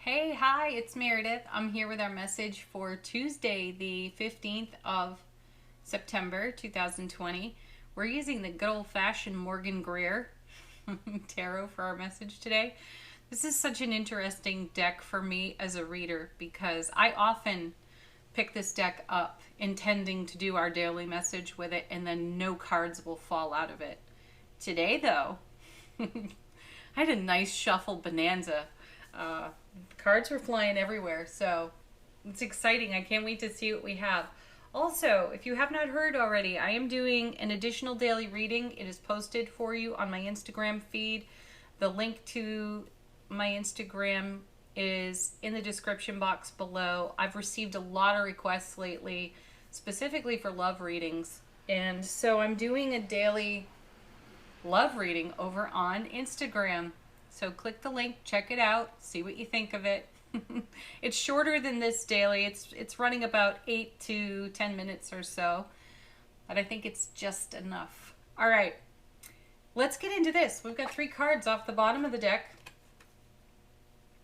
Hey, hi, it's Meredith. I'm here with our message for Tuesday, the 15th of September 2020. We're using the good old-fashioned Morgan Greer tarot for our message today. This is such an interesting deck for me as a reader because I often pick this deck up intending to do our daily message with it, and then no cards will fall out of it. Today, though, I had a nice shuffle bonanza. Cards were flying everywhere, so it's exciting. I can't wait to see what we have. Also, if you have not heard already, I am doing an additional daily reading. It is posted for you on my Instagram feed. The link to my Instagram is in the description box below. I've received a lot of requests lately, specifically for love readings. And so I'm doing a daily love reading over on Instagram. So click the link, check it out, see what you think of it. It's shorter than this daily. It's running about 8 to 10 minutes or so, but I think it's just enough. All right, let's get into this. We've got 3 cards off the bottom of the deck.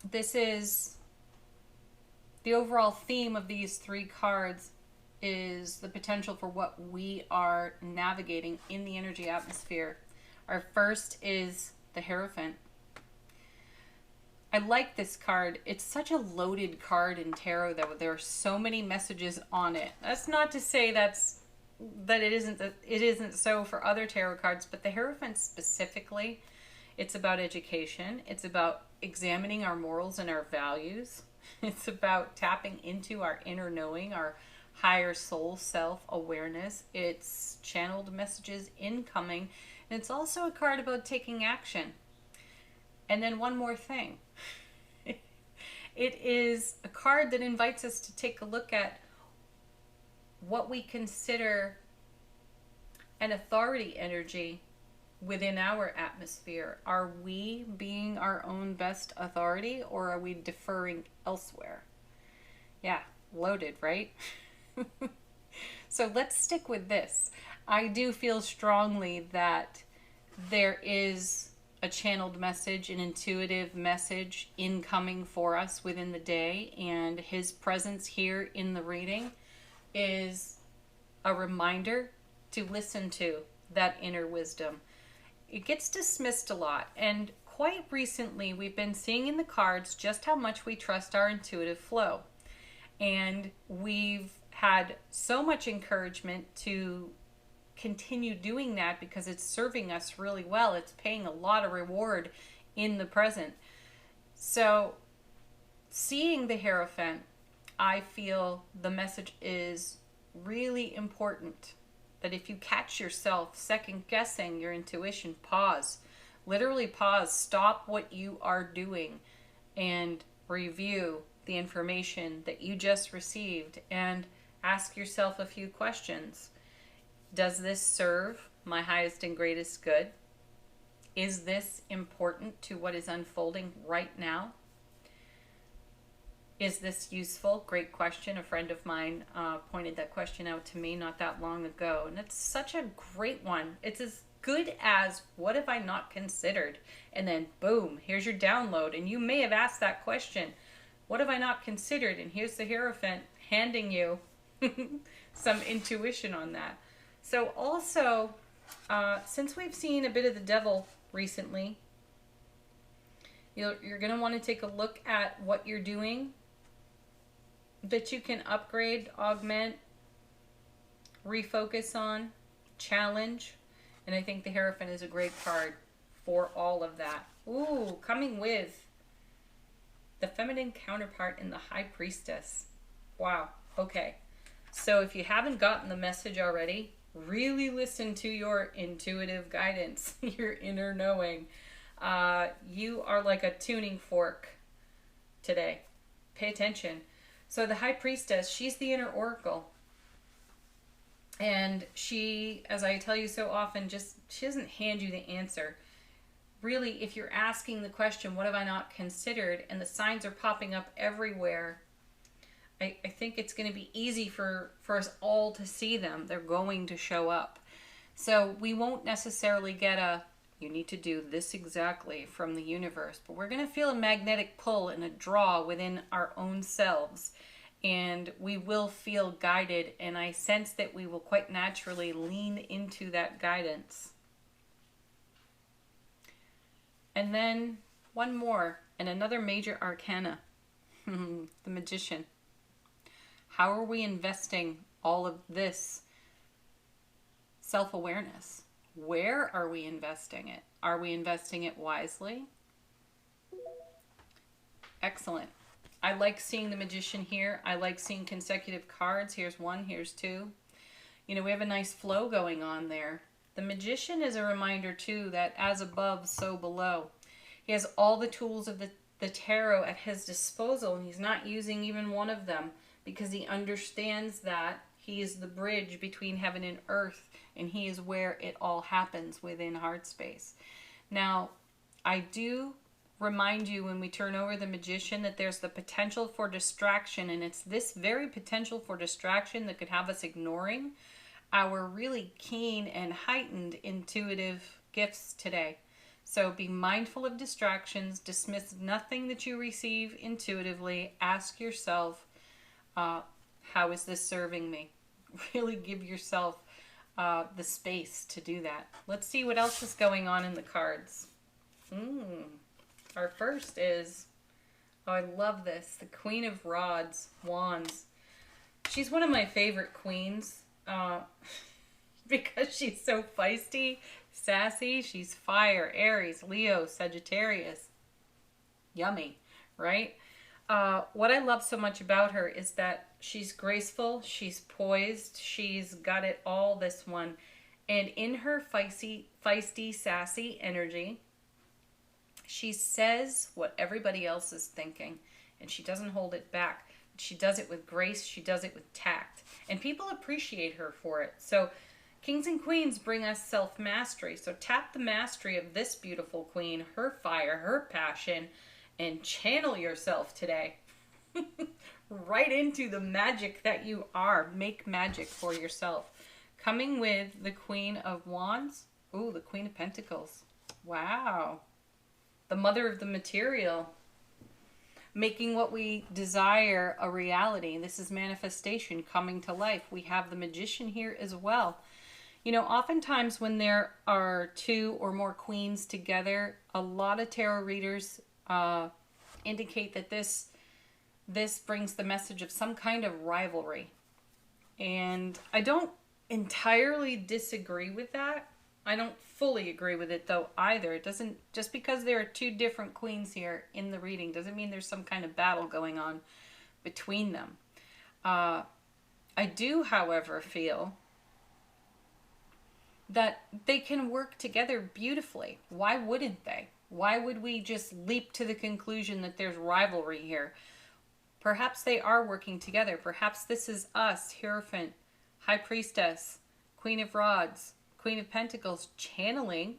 This is the overall theme of these 3 cards is the potential for what we are navigating in the energy atmosphere. Our first is the Hierophant. I like this card. It's such a loaded card in tarot that there are so many messages on it. That's not to say that it isn't so for other tarot cards, but the Hierophant specifically, it's about education. It's about examining our morals and our values. It's about tapping into our inner knowing, our higher soul self-awareness. It's channeled messages incoming. And it's also a card about taking action. And then one more thing. It is a card that invites us to take a look at what we consider an authority energy within our atmosphere. Are we being our own best authority, or are we deferring elsewhere? Yeah, loaded, right? So let's stick with this. I do feel strongly that there is a channeled message, an intuitive message incoming for us within the day, and his presence here in the reading is a reminder to listen to that inner wisdom. It gets dismissed a lot, and quite recently we've been seeing in the cards just how much we trust our intuitive flow, and we've had so much encouragement to continue doing that because it's serving us really well. It's paying a lot of reward in the present. So seeing the Hierophant, I feel the message is really important. That if you catch yourself second guessing your intuition, pause. Literally pause. Stop what you are doing and review the information that you just received and ask yourself a few questions. Does this serve my highest and greatest good? Is this important to what is unfolding right now? Is this useful? Great question. A friend of mine pointed that question out to me not that long ago. And it's such a great one. It's as good as, what have I not considered? And then boom, here's your download. And you may have asked that question, what have I not considered? And here's the Hierophant handing you some intuition on that. So also, since we've seen a bit of the devil recently, you're going to want to take a look at what you're doing that you can upgrade, augment, refocus on, challenge. And I think the Hierophant is a great card for all of that. Ooh, coming with the feminine counterpart in the High Priestess. Wow. Okay. So if you haven't gotten the message already, really listen to your intuitive guidance, your inner knowing. You are like a tuning fork today. Pay attention. So the High Priestess, she's the inner oracle. And she, as I tell you so often, she doesn't hand you the answer. Really, if you're asking the question, what have I not considered? And the signs are popping up everywhere. I think it's going to be easy for us all to see them. They're going to show up. So we won't necessarily get You need to do this exactly from the universe. But we're going to feel a magnetic pull and a draw within our own selves. And we will feel guided. And I sense that we will quite naturally lean into that guidance. And then one more, and another major arcana, the Magician. How are we investing all of this self-awareness? Where are we investing it? Are we investing it wisely? Excellent. I like seeing the Magician here. I like seeing consecutive cards. Here's one, here's two. You know, we have a nice flow going on there. The Magician is a reminder, too, that as above, so below. He has all the tools of the tarot at his disposal, and he's not using even one of them because he understands that he is the bridge between heaven and earth, and he is where it all happens within heart space. Now, I do remind you when we turn over the Magician that there's the potential for distraction, and it's this very potential for distraction that could have us ignoring our really keen and heightened intuitive gifts today. So be mindful of distractions, dismiss nothing that you receive intuitively, ask yourself, how is this serving me? Really give yourself the space to do that. Let's see what else is going on in the cards. Our first is, oh, I love this, the Queen of Wands. She's one of my favorite queens. Because she's so feisty, sassy. She's fire, Aries, Leo, Sagittarius. Yummy, right? What I love so much about her is that she's graceful, she's poised, she's got it all, this one. And in her feisty, sassy energy, she says what everybody else is thinking, and she doesn't hold it back. She does it with grace. She does it with tact. And people appreciate her for it. So kings and queens bring us self-mastery. So tap the mastery of this beautiful queen, her fire, her passion, and channel yourself today. Right into the magic that you are. Make magic for yourself. Coming with the Queen of Wands. Ooh, the Queen of Pentacles. Wow. The mother of the material. Making what we desire a reality. This is manifestation coming to life. We have the Magician here as well. You know, oftentimes when there are two or more queens together, a lot of tarot readers indicate that this brings the message of some kind of rivalry. And I don't entirely disagree with that. I don't fully agree with it though either. It doesn't, just because there are two different queens here in the reading doesn't mean there's some kind of battle going on between them. I do, however, feel that they can work together beautifully. Why wouldn't they? Why would we just leap to the conclusion that there's rivalry here? Perhaps they are working together. Perhaps this is us, Hierophant, High Priestess, Queen of Rods, Queen of Pentacles, channeling,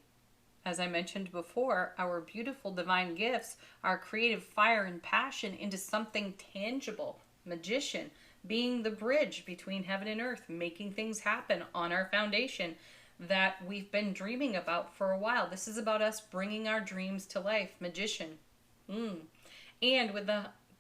as I mentioned before, our beautiful divine gifts, our creative fire and passion into something tangible. Magician, being the bridge between heaven and earth, making things happen on our foundation that we've been dreaming about for a while. This is about us bringing our dreams to life. Magician. And with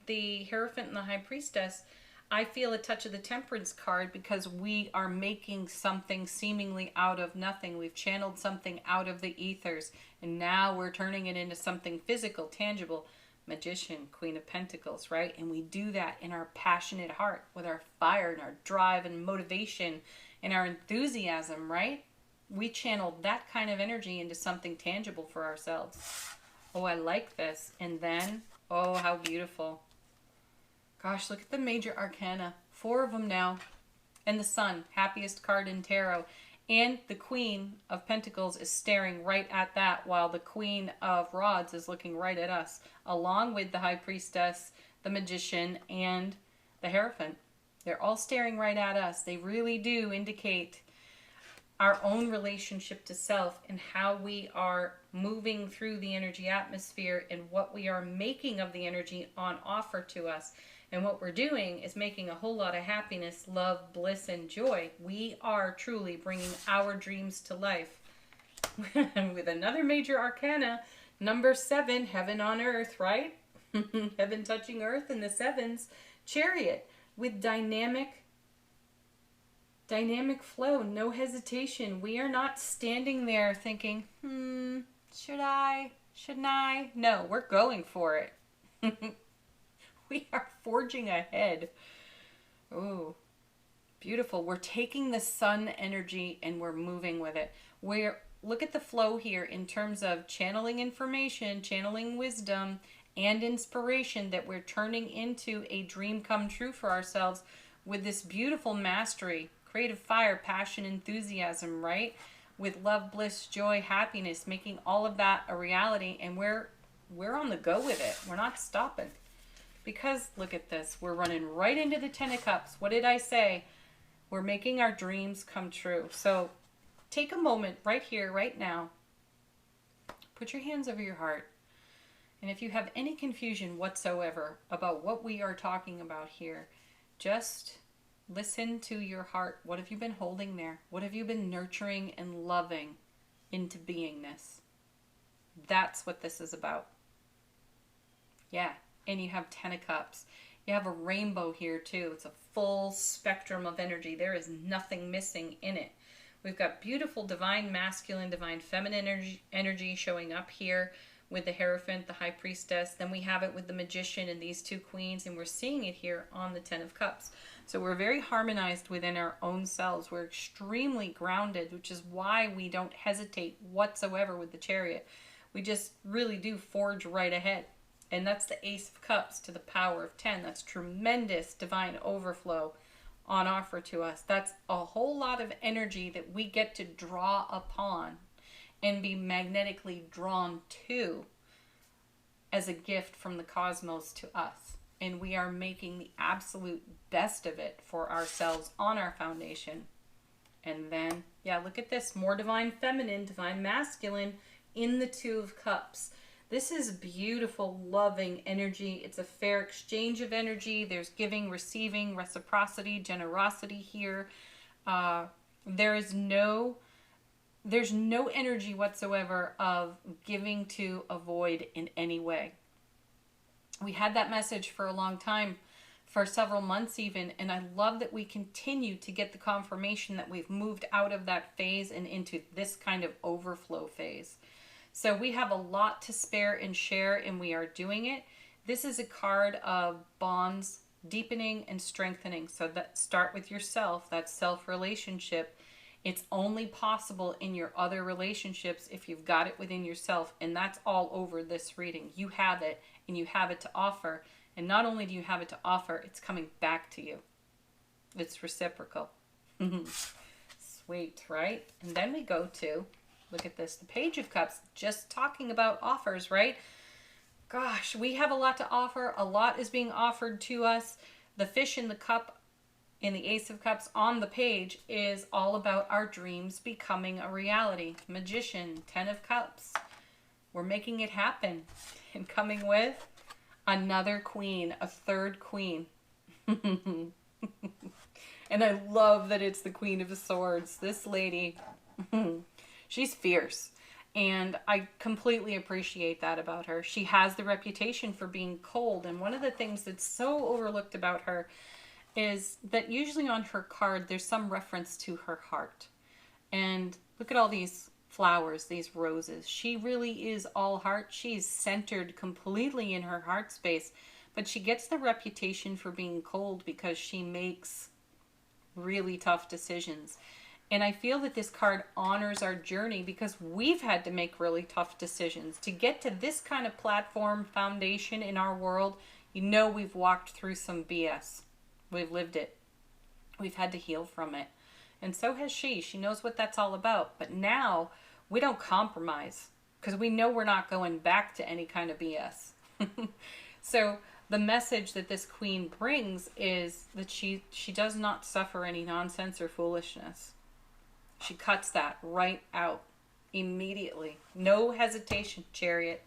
the Hierophant and the High Priestess, I feel a touch of the Temperance card because we are making something seemingly out of nothing. We've channeled something out of the ethers, and now we're turning it into something physical, tangible. Magician, Queen of Pentacles, right? And we do that in our passionate heart with our fire and our drive and motivation and our enthusiasm, right? We channeled that kind of energy into something tangible for ourselves. Oh, I like this. And then, oh, how beautiful. Gosh, look at the major arcana. 4 of them now. And the Sun, happiest card in tarot. And the Queen of Pentacles is staring right at that, while the Queen of Rods is looking right at us, along with the High Priestess, the Magician, and the Hierophant. They're all staring right at us. They really do indicate our own relationship to self and how we are moving through the energy atmosphere and what we are making of the energy on offer to us. And what we're doing is making a whole lot of happiness, love, bliss, and joy. We are truly bringing our dreams to life. with another major arcana, number 7, heaven on earth, right? Heaven touching earth in the sevens, Chariot, with dynamic flow, no hesitation. We are not standing there thinking, should I, shouldn't I? No, we're going for it. We are forging ahead. Oh, beautiful. We're taking the sun energy and we're moving with it. Look at the flow here in terms of channeling information, channeling wisdom, and inspiration that we're turning into a dream come true for ourselves with this beautiful mastery, creative fire, passion, enthusiasm, right? With love, bliss, joy, happiness, making all of that a reality, and we're on the go with it. We're not stopping. Because look at this, we're running right into the 10 of Cups. What did I say? We're making our dreams come true. So take a moment right here, right now. Put your hands over your heart. And if you have any confusion whatsoever about what we are talking about here, just listen to your heart. What have you been holding there? What have you been nurturing and loving into beingness? That's what this is about. Yeah, and you have 10 of Cups. You have a rainbow here too. It's a full spectrum of energy. There is nothing missing in it. We've got beautiful divine masculine, divine feminine energy showing up here with the Hierophant, the High Priestess. Then we have it with the Magician and these two queens, and we're seeing it here on the 10 of Cups. So we're very harmonized within our own selves. We're extremely grounded, which is why we don't hesitate whatsoever with the Chariot. We just really do forge right ahead. And that's the Ace of Cups to the power of 10. That's tremendous divine overflow on offer to us. That's a whole lot of energy that we get to draw upon and be magnetically drawn to as a gift from the cosmos to us. And we are making the absolute best of it for ourselves on our foundation. And then, yeah, look at this. More divine feminine, divine masculine in the 2 of Cups. This is beautiful, loving energy. It's a fair exchange of energy. There's giving, receiving, reciprocity, generosity here. There's no energy whatsoever of giving to avoid in any way. We had that message for a long time, for several months even, and I love that we continue to get the confirmation that we've moved out of that phase and into this kind of overflow phase. So we have a lot to spare and share, and we are doing it. This is a card of bonds, deepening and strengthening. So that start with yourself, that self-relationship. It's only possible in your other relationships if you've got it within yourself, and that's all over this reading. You have it, and you have it to offer. And not only do you have it to offer, it's coming back to you. It's reciprocal. Sweet, right? And then we go to, look at this, the Page of Cups, just talking about offers, right? Gosh, we have a lot to offer. A lot is being offered to us. The fish in the cup in the Ace of Cups on the page is all about our dreams becoming a reality. Magician, 10 of Cups. We're making it happen. And coming with another queen, a third queen. And I love that it's the Queen of Swords. This lady, she's fierce. And I completely appreciate that about her. She has the reputation for being cold. And one of the things that's so overlooked about her is that usually on her card, there's some reference to her heart. And look at all these flowers, these roses. She really is all heart. She's centered completely in her heart space. But she gets the reputation for being cold because she makes really tough decisions. And I feel that this card honors our journey because we've had to make really tough decisions. To get to this kind of platform foundation in our world, you know we've walked through some BS. We've lived it. We've had to heal from it. And so has she. She knows what that's all about. But now we don't compromise because we know we're not going back to any kind of BS. So the message that this queen brings is that she does not suffer any nonsense or foolishness. She cuts that right out immediately. No hesitation, Chariot.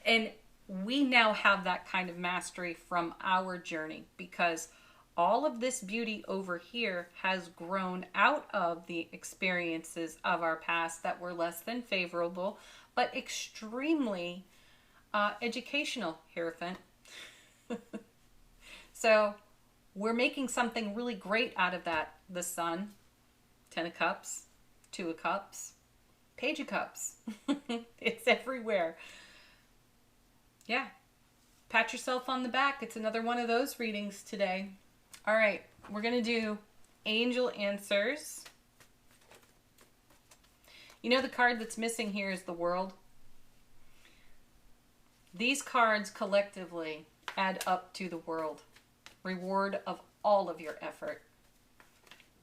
And we now have that kind of mastery from our journey because all of this beauty over here has grown out of the experiences of our past that were less than favorable, but extremely educational, Hierophant. So we're making something really great out of that. The Sun, 10 of Cups, 2 of Cups, Page of Cups. It's everywhere. Yeah. Pat yourself on the back. It's another one of those readings today. All right. We're going to do Angel Answers. You know the card that's missing here is the World. These cards collectively add up to the World. Reward of all of your effort.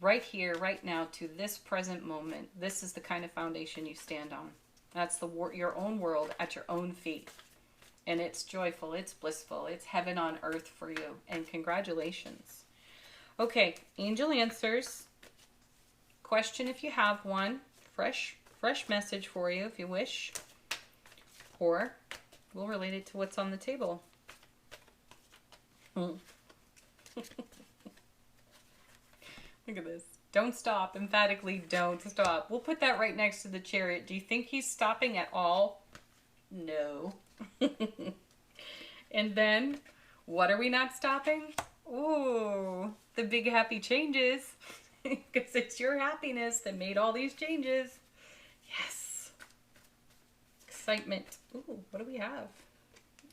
Right here, right now, to this present moment. This is the kind of foundation you stand on. That's your own world at your own feet. And it's joyful, it's blissful, it's heaven on earth for you. And congratulations. Okay, Angel Answers. Question if you have one. Fresh message for you if you wish. Or we'll relate it to what's on the table. Look at this. Don't stop. Emphatically, don't stop. We'll put that right next to the Chariot. Do you think he's stopping at all? No. And then, what are we not stopping? Ooh, the big happy changes. Because it's your happiness that made all these changes. Yes. Excitement. Ooh, what do we have?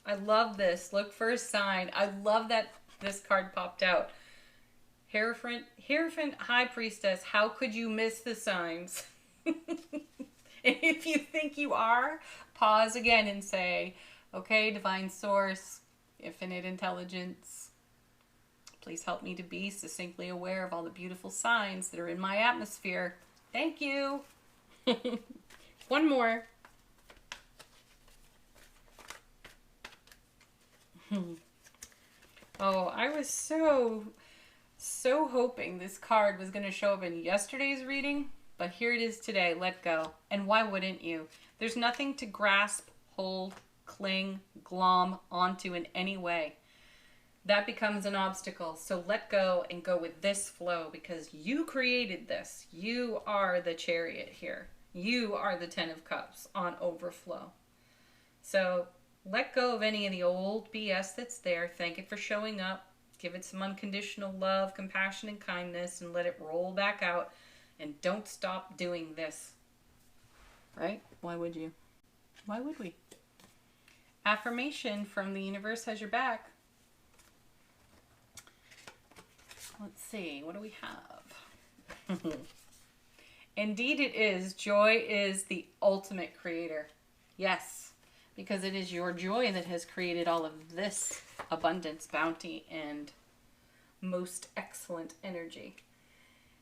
I love this. Look for a sign. I love that this card popped out. Hierophant, High Priestess, how could you miss the signs? And if you think you are, pause again and say, okay, Divine Source, Infinite Intelligence, please help me to be succinctly aware of all the beautiful signs that are in my atmosphere. Thank you. One more. Oh, I was so hoping this card was going to show up in yesterday's reading, but here it is today. Let go. And why wouldn't you? There's nothing to grasp, hold, cling, glom onto in any way. That becomes an obstacle. So let go and go with this flow because you created this. You are the Chariot here. You are the 10 of Cups on overflow. So let go of any of the old BS that's there. Thank it for showing up. Give it some unconditional love, compassion, and kindness, and let it roll back out. And don't stop doing this. Right? Why would you? Why would we? Affirmation from the universe has your back. Let's see. What do we have? Indeed it is. Joy is the ultimate creator. Yes. Because it is your joy that has created all of this abundance, bounty, and most excellent energy.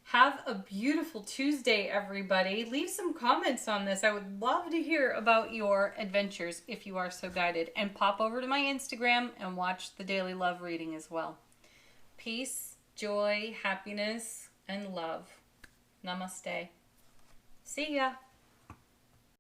Have a beautiful Tuesday, everybody. Leave some comments on this. I would love to hear about your adventures if you are so guided. And pop over to my Instagram and watch the daily love reading as well. Peace, joy, happiness, and love. Namaste. See ya.